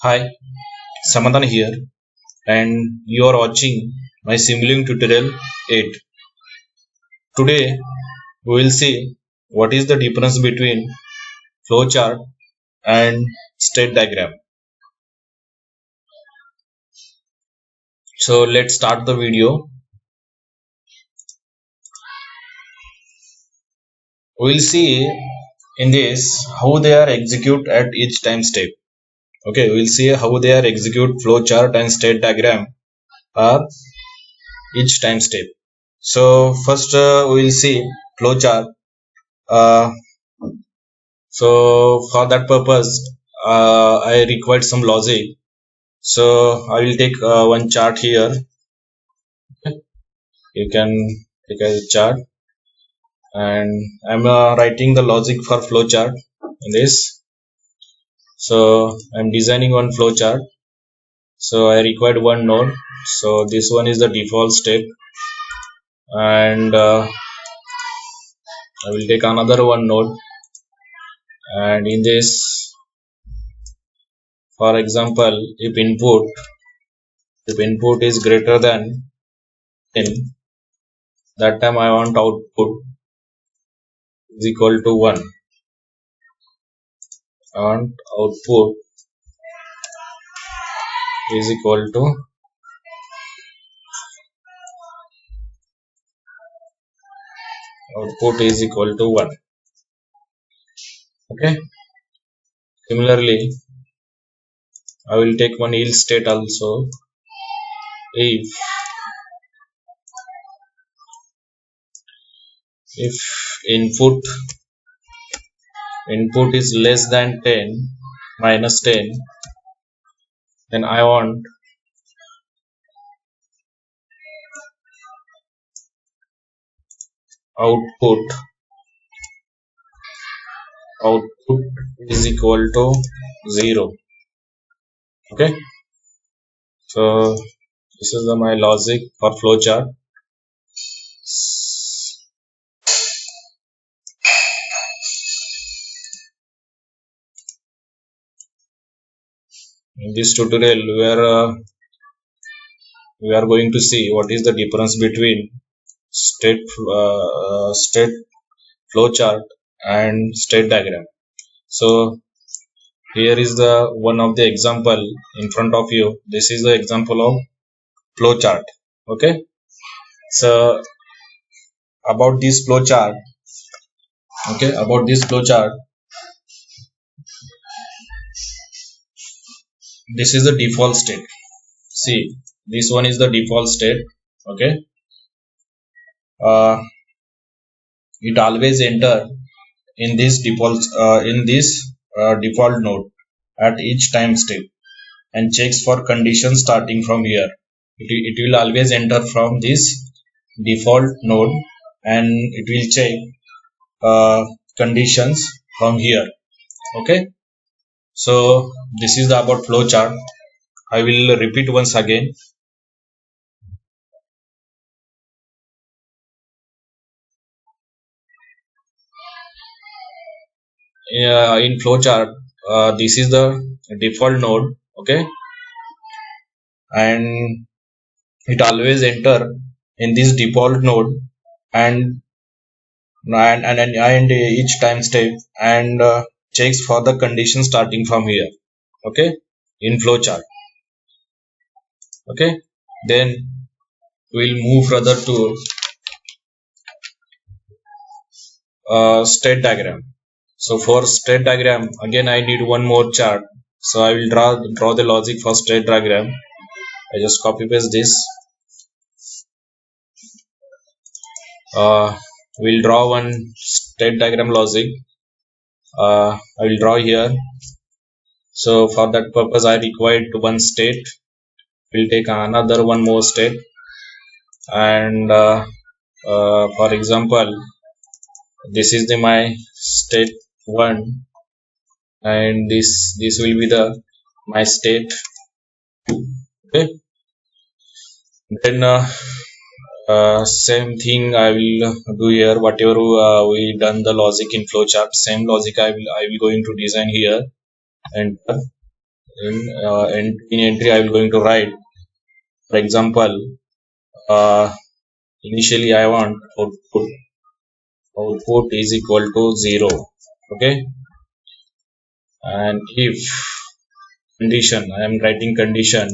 Hi, Samadhan here, and you are watching my Simulink tutorial 8. Today, we will see what is the difference between flowchart and state diagram. So, let's start the video. We will see in this how they are execute at each time step. Okay, we will see how they are execute flowchart and state diagram are each time step. So, first we will see flowchart. Uh, So for that purpose, I required some logic. So I will take one chart here. You can take a chart, and I'm writing the logic for flowchart in this. So I'm designing one flowchart. So I required one node. So this one is the default state, and I will take another one node, and in this, for example, if input is greater than 10, that time I want output is equal to 1, and output is equal to 1. Okay, similarly I will take one else state also. If input is less than 10 minus 10, then I want output is equal to 0. Okay, so this is my logic for flowchart. In this tutorial we are going to see what is the difference between state flowchart and state diagram. So here is the one of the example in front of you. This is the example of flowchart. Okay, so about this flowchart, this is the default state. See, this one is the default state. Okay, it always enter in this default node at each time step and checks for conditions starting from here. It will always enter from this default node, and it will check conditions from here. Okay, so this is the about flowchart. I will repeat once again. In flowchart, this is the default node. Okay, and it always enter in this default node and each time step and checks for the condition starting from here. Okay, in flowchart. Okay, then we'll move further to state diagram. So for state diagram, again I need one more chart. So I will draw the logic for state diagram. I just copy paste this. We'll draw one state diagram logic. I will draw here. So for that purpose I required one state. We'll take another one more state, and for example, this is my state 1, and this will be my state 2. Okay, then same thing I will do here. Whatever we done the logic in flowchart, same logic I will going to design here. And in entry I will going to write, for example, initially I want output is equal to 0. Okay, and if condition, I am writing condition.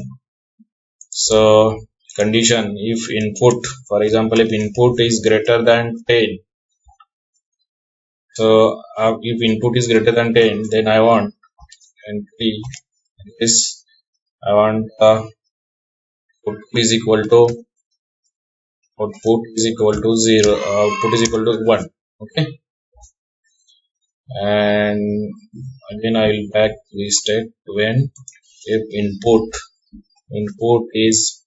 So condition, if input, for example, if input is greater than 10, so if input is greater than 10, then I want entry this, I want output is equal to 0, output is equal to 1. Okay, and again I will back this state when if input is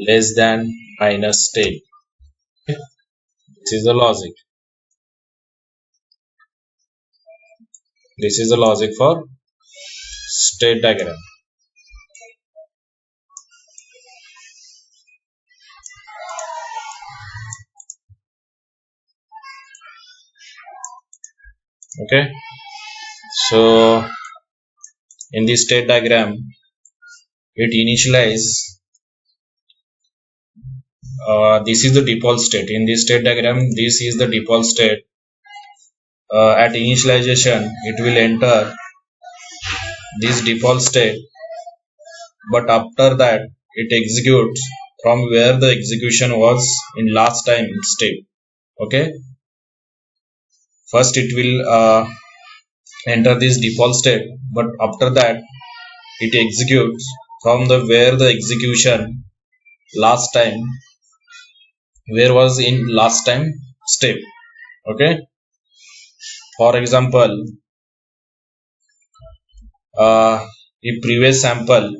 less than minus 10. Okay? This is the logic. This is the logic for state diagram. Okay, so in this state diagram it initialize, this is the default state. In this state diagram, this is the default state. At initialization it will enter this default state, but after that it executes from where the execution was in last time step. Okay, first it will enter this default state, but after that it executes from the where the execution last time, where was in last time step. Okay, for example, if previous sample,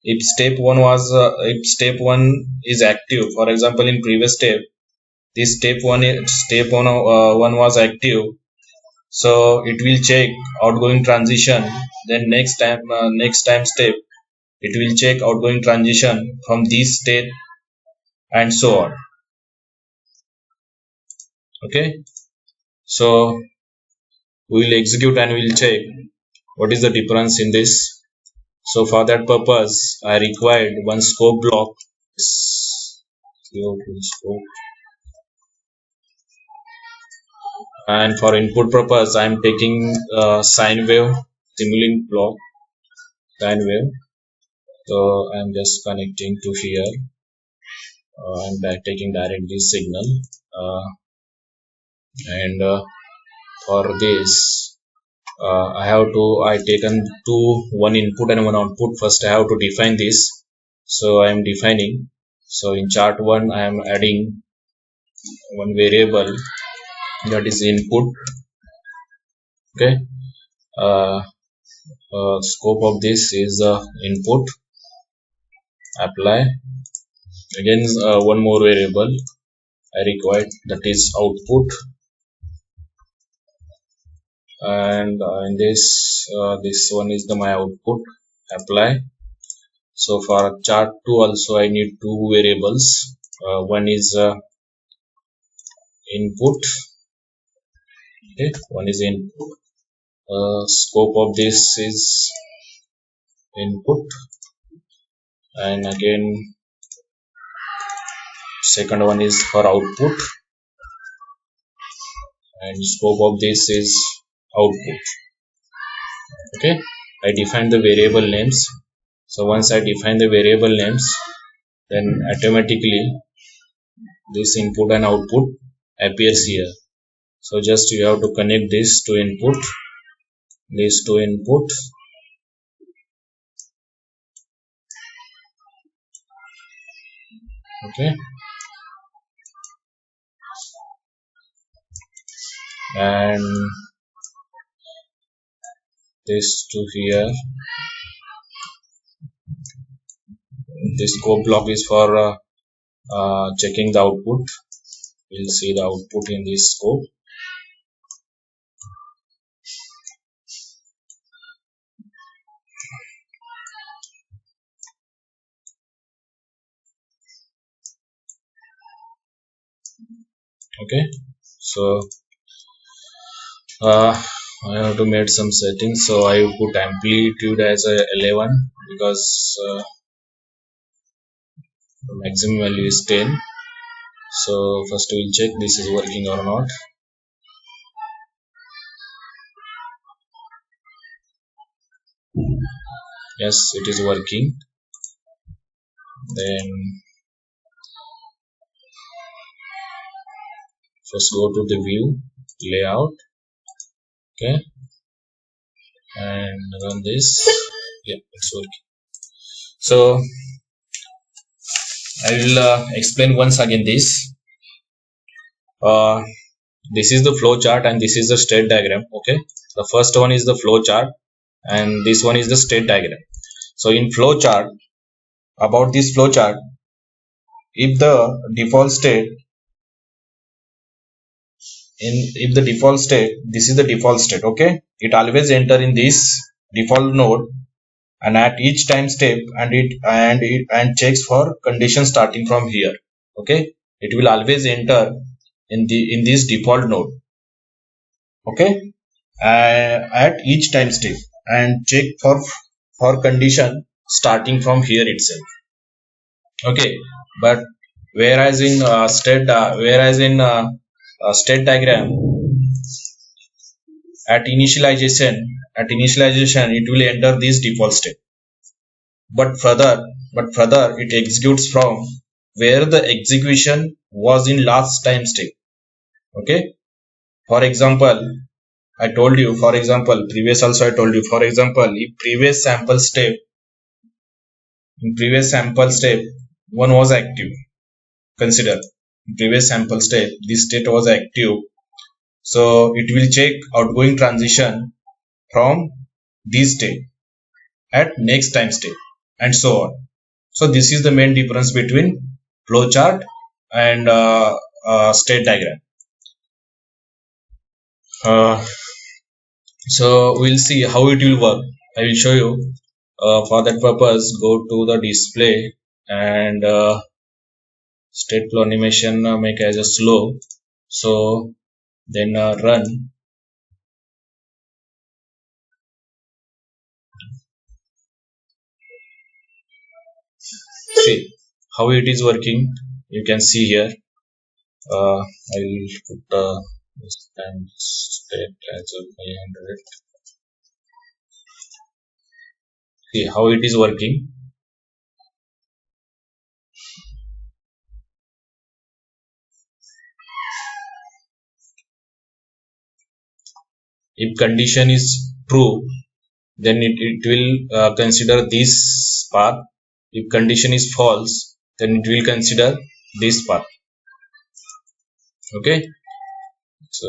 if step 1 was if step 1 is active, for example, in previous step this step 1 was active, so it will check outgoing transition, then next time step it will check outgoing transition from this state and so on. Okay, so we will execute and we will check what is the difference in this. So for that purpose I required one scope block, scope, and for input purpose I am taking sine wave simulink block, sine wave. So I am just connecting to here and taking directly signal, and for this I taken one input and one output. First I have to define this, so I am defining. So in chart 1 I am adding one variable, that is input. Okay, scope of this is input, apply. Again one more variable I required, that is output, and in this this one is my output, apply. So for chart 2 also I need two variables, one is input. Okay, one is input, scope of this is input, and again second one is for output, and scope of this is output. Okay, I define the variable names. So once I define the variable names, then automatically this input and output appears here. So just you have to connect this to input, this to input, okay, and this to here. This scope block is for checking the output. We'll see the output in this scope. Okay, so I have to make some settings, so I put amplitude as a 11 because the maximum value is 10. So first we'll check this is working or not. Yes, it is working. Then first go to the view layout, okay, and run this. Yeah, it's working. So I will explain once again this. This is the flow chart and this is the state diagram. Okay, the first one is the flow chart and this one is the state diagram. So in flow chart, about this flow chart, if the default state this is the default state, okay, it always enter in this default node and at each time step and checks for condition starting from here. Okay, it will always enter in this default node, okay, at each time step and check for condition starting from here itself. Okay, but whereas in state diagram, at initialization it will enter this default state, but further it executes from where the execution was in last time step. Okay, for example, I told you, for example, previous also I told you, for example, if previous sample step one was active, consider previous sample step this state was active, so it will check outgoing transition from this state at next time step and so on. So this is the main difference between flowchart and state diagram. So we'll see how it will work. I will show you. For that purpose, go to the display and state flow animation make as a slow. So then run. See how it is working. You can see here. I will put this time state as a 500. See how it is working. If condition is true, then it will consider this path. If condition is false, then it will consider this path. Okay, so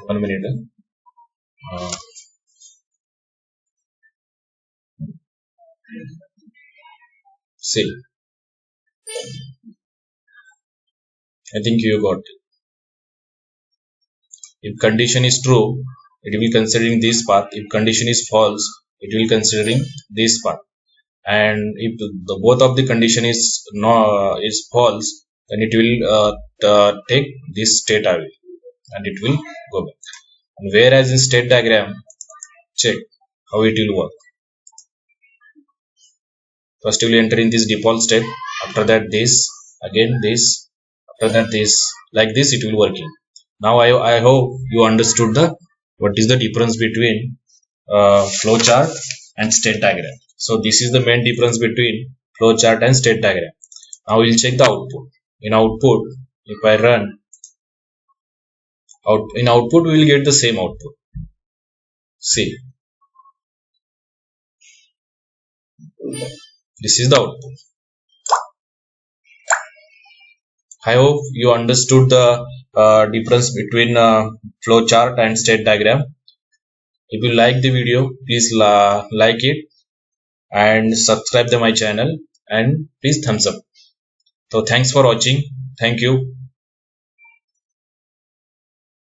one minute. See, I think you got it. If condition is true, it will considering this path. If condition is false, it will considering this path. And if the both of the condition is false, then it will take this state away and it will go back. And whereas in state diagram, check how it will work. First you will enter in this default state, after that this, again this, after that this, like this it will working. Now I hope you understood what is the difference between flowchart and state diagram. So this is the main difference between flowchart and state diagram. Now we'll check the output. In output, if I run in output, we will get the same output. See, this is the output. I hope you understood the difference between flowchart and state diagram. If you like the video, please like it and subscribe to my channel and please thumbs up. So thanks for watching. Thank you.